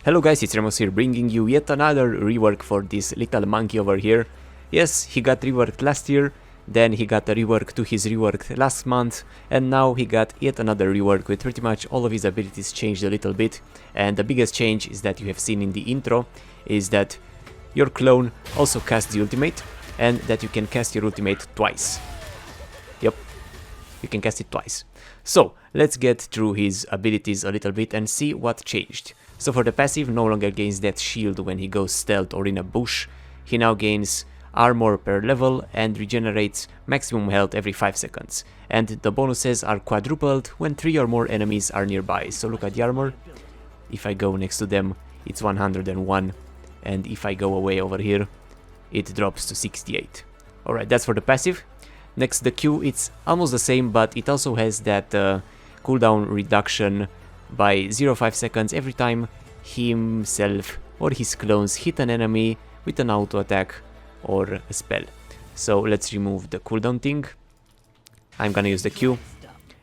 Hello guys, it's Remos here, bringing you yet another rework for this little monkey over here. Yes, he got reworked last year, then he got a rework to his rework last month, and now he got yet another rework with pretty much all of his abilities changed a little bit. And the biggest change is that you have seen in the intro, is that your clone also casts the ultimate, and that you can cast your ultimate twice. Yep, you can cast it twice. So, let's get through his abilities a little bit and see what changed. So for the passive, no longer gains that shield when he goes stealth or in a bush. He now gains armor per level and regenerates maximum health every 5 seconds. And the bonuses are quadrupled when 3 or more enemies are nearby. So look at the armor. If I go next to them, it's 101. And if I go away over here, it drops to 68. Alright, that's for the passive. Next, the Q, it's almost the same, but it also has that cooldown reduction by 0.5 seconds every time himself or his clones hit an enemy with an auto attack or a spell. So let's remove the cooldown thing. I'm gonna use the Q,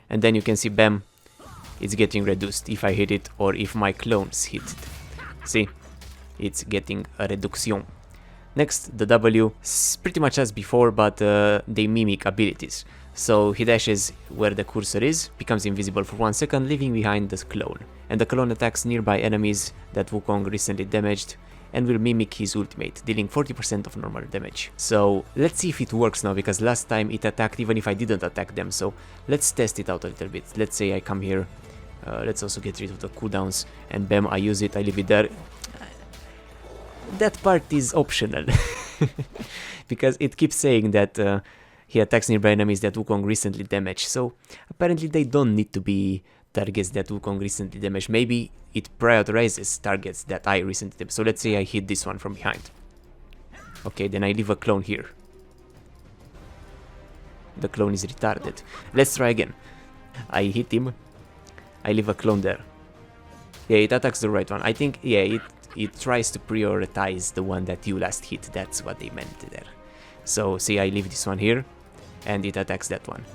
and then you can see, bam, it's getting reduced if I hit it or if my clones hit it. See, it's getting a reduction. Next, the W is pretty much as before, but they mimic abilities. So he dashes where the cursor is, becomes invisible for 1 second, leaving behind the clone. And the clone attacks nearby enemies that Wukong recently damaged and will mimic his ultimate, dealing 40% of normal damage. So let's see if it works now, because last time it attacked even if I didn't attack them. So let's test it out a little bit. Let's say I come here, let's also get rid of the cooldowns, and bam, I use it, I leave it there. That part is optional, because it keeps saying that he attacks nearby enemies that Wukong recently damaged, so apparently they don't need to be targets that Wukong recently damaged. Maybe it prioritizes targets that I recently damaged. So let's say I hit this one from behind. Okay, then I leave a clone here. The clone is retarded. Let's try again. I hit him, I leave a clone there. Yeah, it attacks the right one. I think, yeah, it tries to prioritize the one that you last hit. That's what they meant there. So see, I leave this one here, and it attacks that one.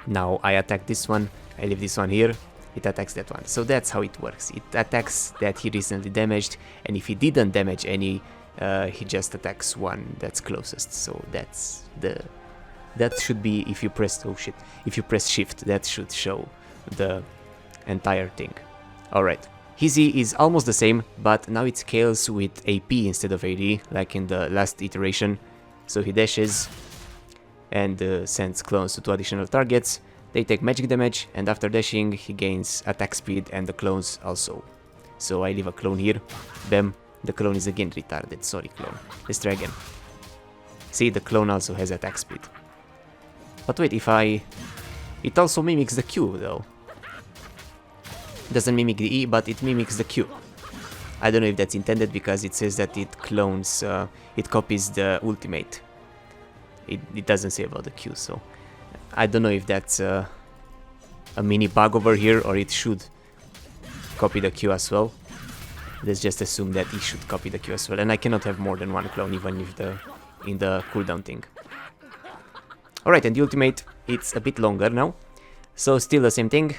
Now I attack this one, I leave this one here, it attacks that one. So that's how it works. It attacks that he recently damaged, and if he didn't damage any, he just attacks one that's closest. So that's that should be, if you press, oh shit, if you press shift, that should show the entire thing. Alright. His E is almost the same, but now it scales with AP instead of AD, like in the last iteration. So he dashes and sends clones to 2 additional targets. They take magic damage, and after dashing he gains attack speed, and the clones also. So I leave a clone here. Bam, the clone is again retarded. Sorry, clone. Let's try again. See, the clone also has attack speed. But wait, if I... It also mimics the Q though. Doesn't mimic the E, but it mimics the Q. I don't know if that's intended, because it says that it clones, it copies the ultimate. It doesn't say about the Q, so I don't know if that's a mini bug over here, or it should copy the Q as well. Let's just assume that it should copy the Q as well, and I cannot have more than one clone, even if in the cooldown thing. Alright, and the ultimate, it's a bit longer now, so still the same thing.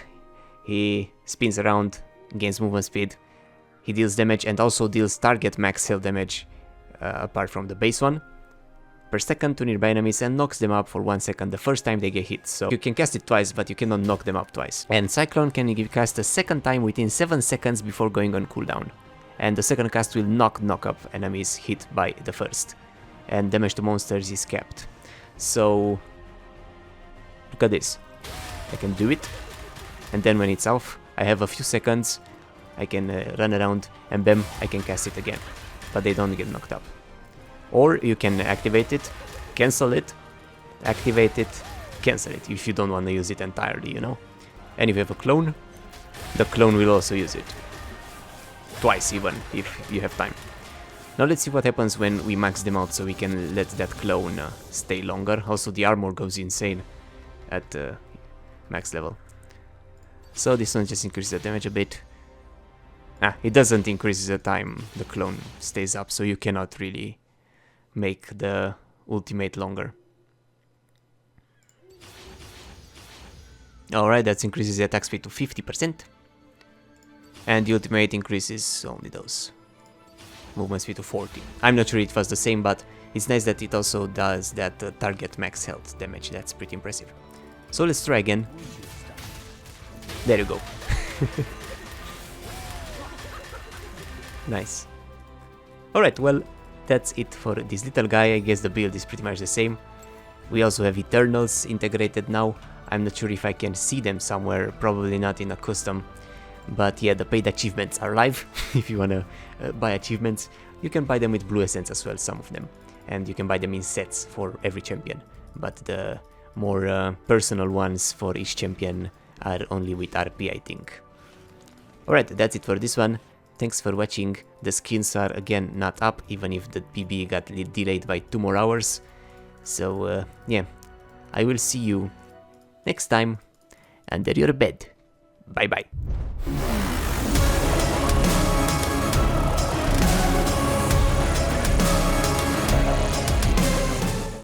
He spins around, gains movement speed, he deals damage, and also deals target max health damage, apart from the base one, per second to nearby enemies, and knocks them up for 1 second the first time they get hit. So you can cast it twice, but you cannot knock them up twice. And Cyclone can cast a second time within 7 seconds before going on cooldown. And the second cast will knock up enemies hit by the first. And damage to monsters is capped. So look at this. I can do it. And then when it's off, I have a few seconds, I can run around, and bam, I can cast it again. But they don't get knocked up. Or you can activate it, cancel it, activate it, cancel it, if you don't want to use it entirely, you know. And if you have a clone, the clone will also use it. Twice even, if you have time. Now let's see what happens when we max them out, so we can let that clone stay longer. Also the armor goes insane at max level. So this one just increases the damage a bit. It doesn't increase the time the clone stays up, so you cannot really make the ultimate longer. Alright, that increases the attack speed to 50%. And the ultimate increases only those. Movement speed to 40. I'm not sure it was the same, but it's nice that it also does that target max health damage. That's pretty impressive. So let's try again. There you go. Nice. Alright, well, that's it for this little guy. I guess the build is pretty much the same. We also have Eternals integrated now. I'm not sure if I can see them somewhere, probably not in a custom. But yeah, the paid achievements are live. If you wanna buy achievements, you can buy them with Blue Essence as well, some of them. And you can buy them in sets for every champion. But the more personal ones for each champion are only with RP, I think. Alright, that's it for this one. Thanks for watching. The skins are again not up, even if the PB got delayed by 2 more hours. So yeah, I will see you next time under your bed. Bye bye.